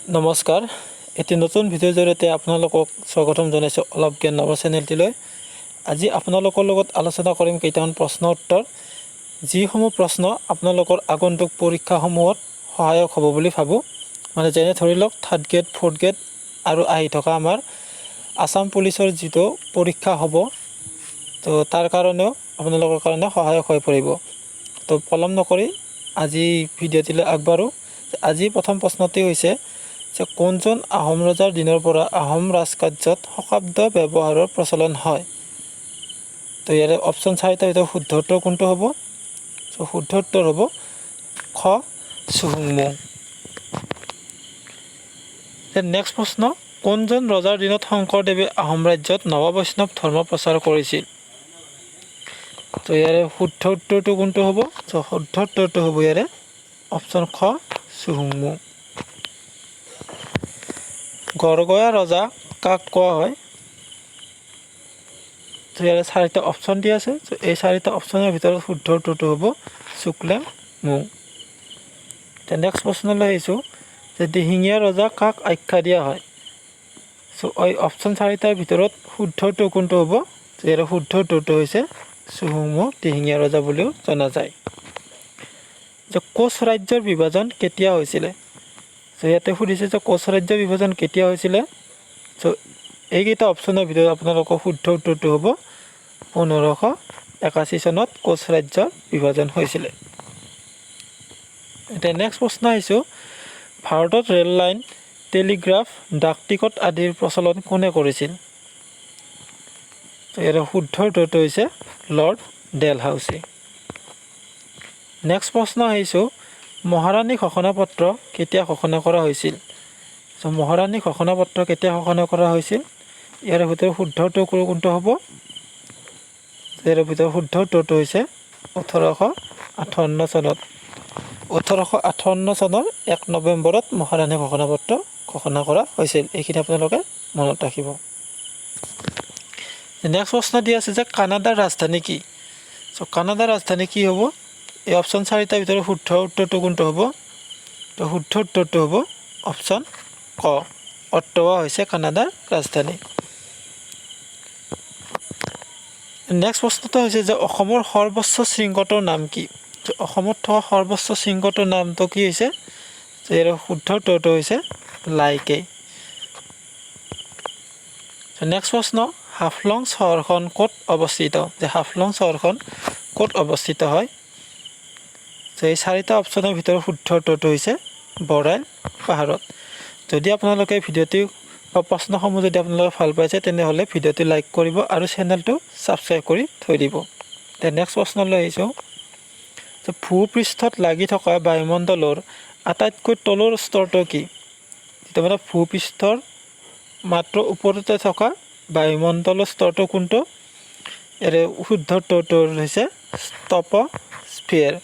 নমস্কাৰ এটি নতুন ভিডিঅ'ৰ জৰিয়তে আপোনালোকক স্বাগতম জনাইছোঁ অলপ জ্ঞান নামৰ চেনেলটিলৈ। আজি আপোনালোকৰ লগত আলোচনা কৰিম কেইটামান প্ৰশ্ন উত্তৰ, যিসমূহ প্ৰশ্ন আপোনালোকৰ আগন্তুক পৰীক্ষাসমূহত সহায়ক হ'ব বুলি ভাবোঁ। মানে যেনে ধৰি লওক থাৰ্ড গ্ৰেড, ফ'ৰ্থ গ্ৰেড আৰু আহি থকা আমাৰ আছাম পুলিচৰ যিটো পৰীক্ষা হ'ব, তো তাৰ কাৰণেও আপোনালোকৰ কাৰণে সহায়ক হৈ পৰিব। তো পলম নকৰি আজি ভিডিঅ'টিলৈ আগবাঢ়োঁ। আজি প্ৰথম প্ৰশ্নটি হৈছে যে কোনজন আহোম ৰজাৰ দিনৰ পৰা আহোম ৰাজকাৰ্যত শকাব্দ ব্যৱহাৰৰ প্ৰচলন হয়। তো ইয়াৰে অপশ্যন চাৰিটাৰ ভিতৰত শুদ্ধ উত্তৰ কোনটো হ'ব? শুদ্ধ উত্তৰ হ'ব খ চুহুংমুং। নেক্সট প্ৰশ্ন, কোনজন ৰজাৰ দিনত শংকৰদেৱে আহোম ৰাজ্যত নৱ বৈষ্ণৱ ধৰ্ম প্ৰচাৰ কৰিছিল? তো ইয়াৰে শুদ্ধ উত্তৰটো কোনটো হ'ব? শুদ্ধ উত্তৰটো হ'ব ইয়াৰে অপশ্যন খ চুহুংমুং। গড়গয়া ৰজা কাক কোৱা হয়? তো ইয়াৰে চাৰিটা অপশ্যন দিয়া আছে। এই চাৰিটা অপশ্যনৰ ভিতৰত শুদ্ধ উত্তৰটো হ'ব চুক্লেমুং। নেক্সট প্ৰশ্নলৈ আহিছোঁ যে দিহিঙীয়া ৰজা কাক আখ্যা দিয়া হয়? এই অপশ্যন চাৰিটাৰ ভিতৰত শুদ্ধ উত্তৰ কোনটো হ'ব? ইয়াৰ শুদ্ধ উত্তৰটো হৈছে চুহুংমুং দিহিঙীয়া ৰজা বুলিও জনা যায়। যে কোচ ৰাজ্যৰ বিভাজন কেতিয়া হৈছিলে? ইয়াতে সুধিছে যে কোচ ৰাজ্যৰ বিভাজন কেতিয়া হৈছিলে? এইকেইটা অপশ্যনৰ ভিতৰত আপোনালোকৰ শুদ্ধ উত্তৰটো হ'ব 1581 চনত কোচ ৰাজ্যৰ বিভাজন হৈছিলে। এতিয়া নেক্সট প্ৰশ্ন আহিছোঁ, ভাৰতত ৰেল লাইন, টেলিগ্ৰাফ, ডাক টিকট আদিৰ প্ৰচলন কোনে কৰিছিল? ইয়াৰ শুদ্ধ উত্তৰটো হৈছে লৰ্ড ডেলহাউচি। নেক্সট প্ৰশ্ন আহিছোঁ, মহাৰাণী ঘোষণাপত্ৰ কেতিয়া ঘোষণা কৰা হৈছিল? মহাৰাণী ঘোষণাপত্ৰ কেতিয়া ঘোষণা কৰা হৈছিল? ইয়াৰ ভিতৰত শুদ্ধ উত্তৰ কোনটো হ'ব? ইয়াৰ ভিতৰত শুদ্ধ উত্তৰটো হৈছে 1858 চনত। 1858 চনৰ 1 নৱেম্বৰত মহাৰাণী ঘোষণাপত্ৰ ঘোষণা কৰা হৈছিল। এইখিনি আপোনালোকে মনত ৰাখিব। নেক্সট প্ৰশ্ন দিয়া আছে যে কানাডাৰ ৰাজধানী কি? কানাডাৰ ৰাজধানী কি হ'ব? এই অপশ্যন চাৰিটাৰ ভিতৰত শুদ্ধ উত্তৰটো কোনটো হ'ব? তো শুদ্ধ উত্তৰটো হ'ব অপশ্যন ক, অট্টাৱা হৈছে কানাডাৰ ৰাজধানী। নেক্সট প্ৰশ্নটো হৈছে যে অসমৰ সৰ্বোচ্চ শৃংগটোৰ নাম কি? অসমত থকা সৰ্বোচ্চ শৃংগটোৰ নামটো কি হৈছে? ইয়াৰ শুদ্ধ উত্তৰটো হৈছে লাইকে। নেক্সট প্ৰশ্ন, হাফলং চহৰখন ক'ত অৱস্থিত? যে হাফলং চহৰখন ক'ত অৱস্থিত হয়? এই চাৰিটা অপশ্যনৰ ভিতৰত শুদ্ধ উত্তৰটো হৈছে বৰাইল পাহাৰত। যদি আপোনালোকে ভিডিঅ'টি বা প্ৰশ্নসমূহ যদি আপোনালোকে ভাল পাইছে তেনেহ'লে ভিডিঅ'টি লাইক কৰিব আৰু চেনেলটো ছাবস্ক্ৰাইব কৰি থৈ দিব। নেক্সট প্ৰশ্নলৈ আহিছোঁ, ভূপৃষ্ঠত লাগি থকা বায়ুমণ্ডলৰ আটাইতকৈ তলৰ স্তৰটো কি? যিটো মানে ভূপৃষ্ঠৰ মাত্ৰ ওপৰতে থকা বায়ুমণ্ডলৰ স্তৰটো কোনটো? ইয়াৰে শুদ্ধ উত্তৰটো হৈছে ট্ৰপ'স্ফিয়াৰ।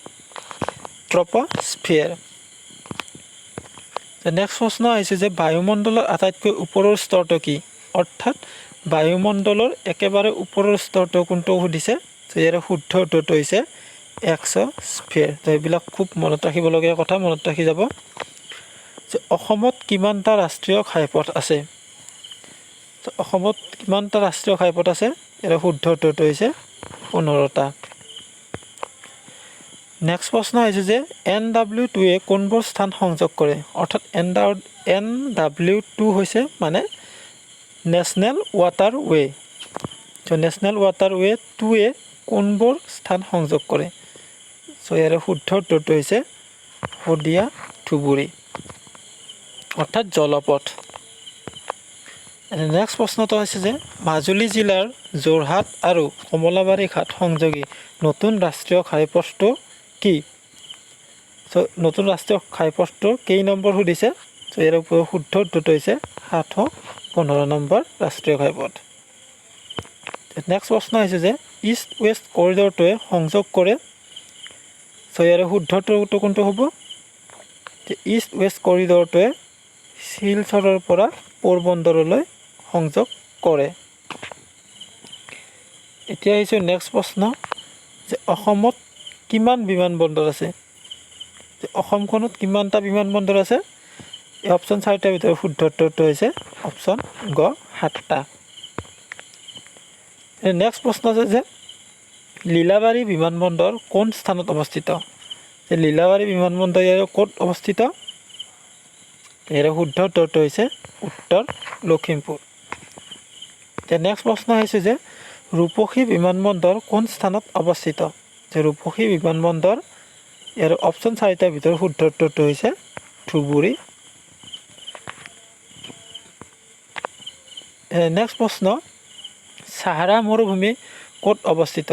নেক্সট প্ৰশ্ন আহিছে যে বায়ুমণ্ডলৰ আটাইতকৈ ওপৰৰ স্তৰটো কি? অৰ্থাৎ বায়ুমণ্ডলৰ একেবাৰে ওপৰৰ স্তৰটো কোনটো সুধিছে? ইয়াৰ শুদ্ধ উত্তৰটো হৈছে এক্সস্ফিয়াৰ। তো এইবিলাক খুব মনত ৰাখিবলগীয়া কথা, মনত ৰাখি যাব। যে অসমত কিমানটা ৰাষ্ট্ৰীয় ঘাইপথ আছে? অসমত কিমানটা ৰাষ্ট্ৰীয় ঘাইপথ আছে? ইয়াৰ শুদ্ধ উত্তৰটো হৈছে 15টা। নেক্সট প্ৰশ্ন আহিছে যে NW2 কোনবোৰ স্থান সংযোগ কৰে? অৰ্থাৎ NW2 হৈছে মানে নেশ্যনেল ৱাটাৰ ৱে। নেশ্যনেল ৱাটাৰ ৱে 2 কোনবোৰ স্থান সংযোগ কৰে? ইয়াৰ শুদ্ধ উত্তৰটো হৈছে শদিয়া ধুবুৰী, অৰ্থাৎ জলপথ। নেক্সট প্ৰশ্নটো হৈছে যে মাজুলী জিলাৰ যোৰহাট আৰু কমলাবাৰী ঘাট সংযোগী নতুন ৰাষ্ট্ৰীয় ঘাইপথটো কি? নতুন ৰাষ্ট্ৰীয় ঘাইপথটো কেই নম্বৰ সুধিছে? ইয়াৰ শুদ্ধ উত্তৰটো হৈছে 715 নম্বৰ ৰাষ্ট্ৰীয় ঘাইপথ। নেক্সট প্ৰশ্ন হৈছে যে ইষ্ট ৱেষ্ট কৰিডৰটোৱে সংযোগ কৰে। ইয়াৰ শুদ্ধ উত্তৰটো কোনটো হ'ব? ইষ্ট ৱেষ্ট কৰিডৰটোৱে শিলচৰৰ পৰা পোৰবন্দৰলৈ সংযোগ কৰে। এতিয়া আহিছে নেক্সট প্ৰশ্ন যে অসমত কিমান বিমানবন্দৰ আছে? অসমখনত কিমানটা বিমানবন্দৰ আছে? এই অপশ্যন 4টাৰ ভিতৰত শুদ্ধ উত্তৰটো হৈছে অপশ্যন গ 7টা। নেক্সট প্ৰশ্ন আছে যে লীলাবাৰী বিমানবন্দৰ কোন স্থানত অৱস্থিত? যে লীলাবাৰী বিমানবন্দৰ ইয়াৰ ক'ত অৱস্থিত? ইয়াৰ শুদ্ধ উত্তৰটো হৈছে উত্তৰ লখিমপুৰ। নেক্সট প্ৰশ্ন হৈছে যে ৰূপসী বিমানবন্দৰ কোন স্থানত অৱস্থিত? যে ৰূপসী বিমানবন্দৰ ইয়াৰ অপশ্যন 4টাৰ ভিতৰত শুদ্ধ উত্তৰটো হৈছে ধুবুৰী। নেক্সট প্ৰশ্ন চাহাৰা মৰুভূমি ক'ত অৱস্থিত?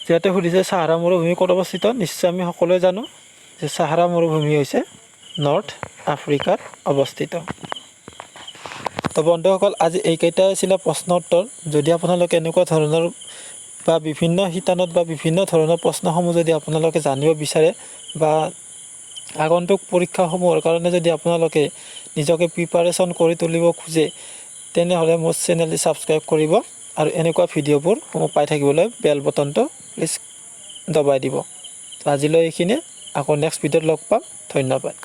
যিহেতু সুধিছে চাহাৰা মৰুভূমি ক'ত অৱস্থিত, নিশ্চয় আমি সকলোৱে জানো যে চাহাৰা মৰুভূমি হৈছে নৰ্থ আফ্ৰিকাত অৱস্থিত। তো বন্ধুসকল, আজি এইকেইটাই আছিলে প্ৰশ্ন উত্তৰ। যদি আপোনালোকে এনেকুৱা ধৰণৰ বা বিভিন্ন শিতানত বা বিভিন্ন ধৰণৰ প্ৰশ্নসমূহ যদি আপোনালোকে জানিব বিচাৰে বা আগন্তুক পৰীক্ষাসমূহৰ কাৰণে যদি আপোনালোকে নিজকে প্ৰিপাৰেশ্যন কৰি তুলিব খোজে, তেনেহ'লে মোৰ চেনেলটি ছাবস্ক্ৰাইব কৰিব আৰু এনেকুৱা ভিডিঅ'বোৰ পাই থাকিবলৈ বেল বটনটো প্লিজ দবাই দিব। আজিলৈ এইখিনিয়ে, আকৌ নেক্সট ভিডিঅ'ত লগ পাম। ধন্যবাদ।